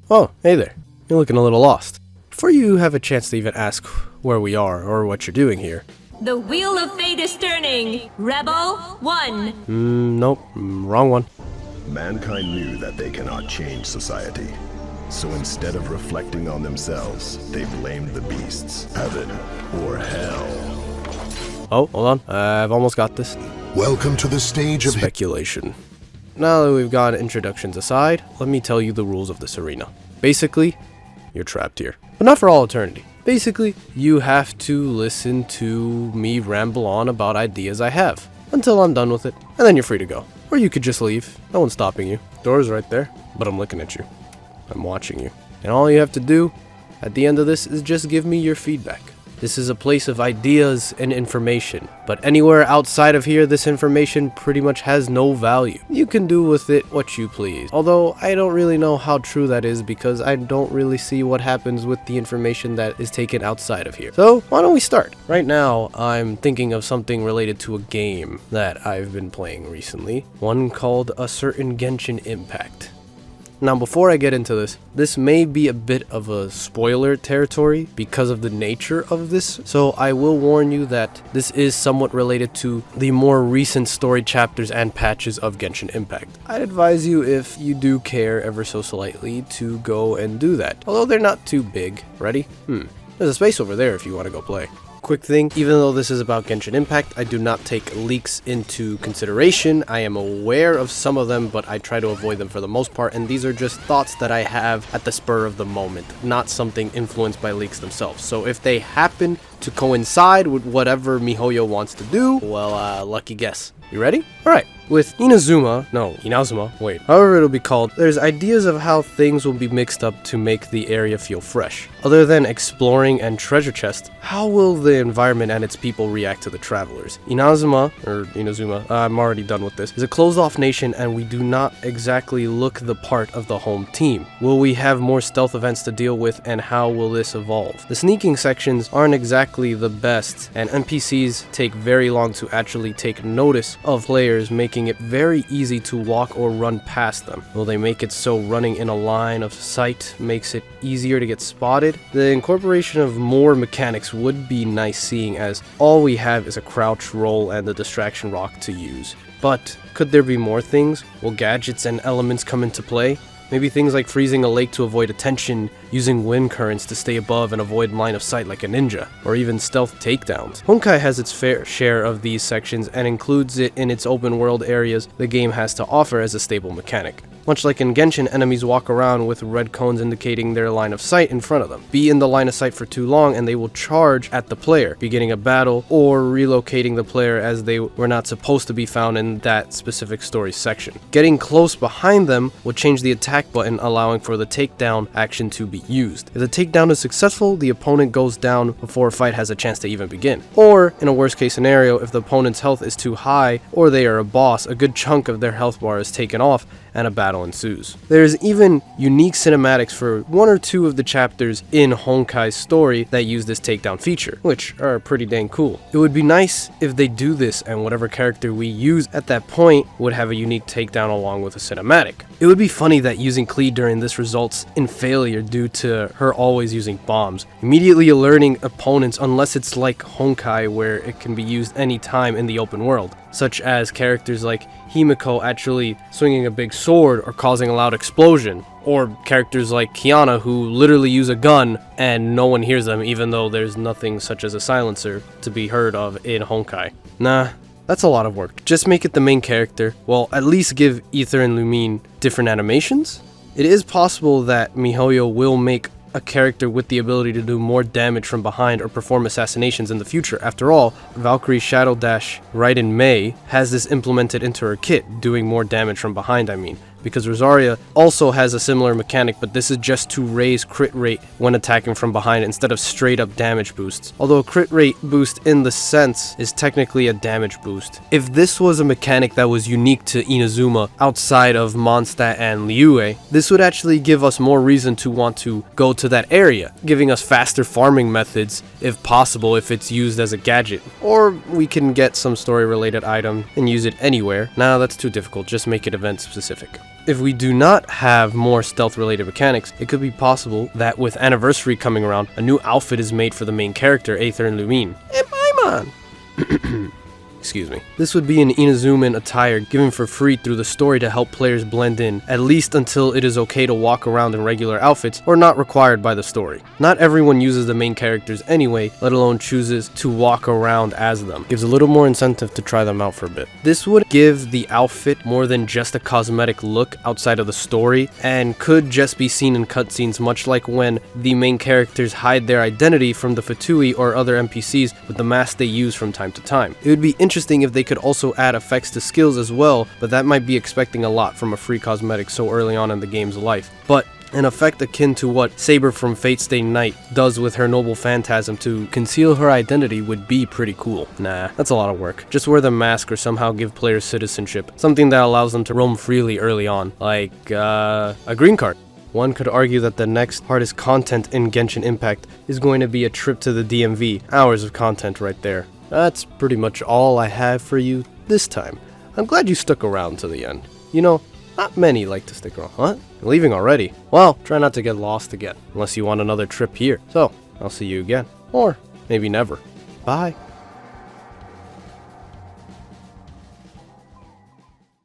Oh, hey there. You're looking a little lost. Before you have a chance to even ask where we are or what you're doing here. The wheel of fate is turning. Rebel 1. Nope, wrong one. Mankind knew that they cannot change society. So instead of reflecting on themselves, they blamed the beasts, heaven or hell. Oh, hold on. I've almost got this. Welcome to the stage of Speculation. Now that we've got introductions aside, let me tell you the rules of this arena. Basically, you're trapped here. But not for all eternity. Basically, you have to listen to me ramble on about ideas I have until I'm done with it, and then you're free to go. Or you could just leave. No one's stopping you. Door's right there, but I'm looking at you. I'm watching you. And all you have to do at the end of this is just give me your feedback. This is a place of ideas and information, but anywhere outside of here, this information pretty much has no value. You can do with it what you please. Although I don't really know how true that is because I don't really see what happens with the information that is taken outside of here. So why don't we start? Right now, I'm thinking of something related to a game that I've been playing recently. One called a certain Genshin Impact. Now, before I get into this may be a bit of a spoiler territory because of the nature of this, so I will warn you that this is somewhat related to the more recent story chapters and patches of Genshin Impact. I'd advise you, if you do care ever so slightly, to go and do that, although they're not too big. Ready? There's a space over there if you want to go play. Quick thing, even though this is about Genshin Impact, I do not take leaks into consideration. I am aware of some of them, but I try to avoid them for the most part, and these are just thoughts that I have at the spur of the moment, not something influenced by leaks themselves. So if they happen to coincide with whatever MiHoYo wants to do, well, lucky guess. You ready? Alright, with Inazuma, wait, however it'll be called, there's ideas of how things will be mixed up to make the area feel fresh. Other than exploring and treasure chest, how will the environment and its people react to the travelers? Inazuma, I'm already done with this, is a closed-off nation and we do not exactly look the part of the home team. Will we have more stealth events to deal with, and how will this evolve? The sneaking sections aren't exactly the best, and NPCs take very long to actually take notice of players, making it very easy to walk or run past them. Will they make it so running in a line of sight makes it easier to get spotted? The incorporation of more mechanics would be nice, seeing as all we have is a crouch, roll, and the distraction rock to use. But could there be more things? Will gadgets and elements come into play? Maybe things like freezing a lake to avoid attention, using wind currents to stay above and avoid line of sight like a ninja, or even stealth takedowns. Honkai has its fair share of these sections and includes it in its open world areas the game has to offer as a stable mechanic. Much like in Genshin, enemies walk around with red cones indicating their line of sight in front of them. Be in the line of sight for too long and they will charge at the player, beginning a battle or relocating the player as they were not supposed to be found in that specific story section. Getting close behind them will change the attack button, allowing for the takedown action to be used. If the takedown is successful, the opponent goes down before a fight has a chance to even begin. Or, in a worst case scenario, if the opponent's health is too high or they are a boss, a good chunk of their health bar is taken off and a battle ensues. There's even unique cinematics for one or two of the chapters in Honkai's story that use this takedown feature, which are pretty dang cool. It would be nice if they do this and whatever character we use at that point would have a unique takedown along with a cinematic. It would be funny that using Klee during this results in failure due to her always using bombs, immediately alerting opponents unless it's like Honkai where it can be used anytime in the open world, such as characters like Himiko actually swinging a big sword or causing a loud explosion, or characters like Kiana who literally use a gun and no one hears them even though there's nothing such as a silencer to be heard of in Honkai. Nah, that's a lot of work. Just make it the main character. Well, at least give Aether and Lumine different animations. It is possible that MiHoYo will make a character with the ability to do more damage from behind or perform assassinations in the future. After all, Valkyrie Shadow Dash Raiden Mei has this implemented into her kit, doing more damage from behind, because Rosaria also has a similar mechanic, but this is just to raise crit rate when attacking from behind instead of straight up damage boosts. Although a crit rate boost in the sense is technically a damage boost. If this was a mechanic that was unique to Inazuma outside of Mondstadt and Liyue, this would actually give us more reason to want to go to that area, giving us faster farming methods if possible if it's used as a gadget. Or we can get some story related item and use it anywhere. Nah, that's too difficult, just make it event specific. if we do not have more stealth-related mechanics, it could be possible that with Anniversary coming around, a new outfit is made for the main character, Aether and Lumine. And Paimon! Excuse me. This would be an Inazuma attire given for free through the story to help players blend in, at least until it is okay to walk around in regular outfits or not required by the story. Not everyone uses the main characters anyway, let alone chooses to walk around as them. Gives a little more incentive to try them out for a bit. This would give the outfit more than just a cosmetic look outside of the story, and could just be seen in cutscenes, much like when the main characters hide their identity from the Fatui or other NPCs with the mask they use from time to time. It would be interesting if they could also add effects to skills as well, but that might be expecting a lot from a free cosmetic so early on in the game's life. But an effect akin to what Saber from Fate Stay Night does with her noble phantasm to conceal her identity would be pretty cool. Nah, that's a lot of work. Just wear the mask or somehow give players citizenship, something that allows them to roam freely early on, like a green card. One could argue that the next hardest content in Genshin Impact is going to be a trip to the DMV. Hours of content right there. That's pretty much all I have for you this time. I'm glad you stuck around to the end. You know, not many like to stick around. What? You're leaving already? Well, try not to get lost again, unless you want another trip here. So, I'll see you again. Or maybe never. Bye.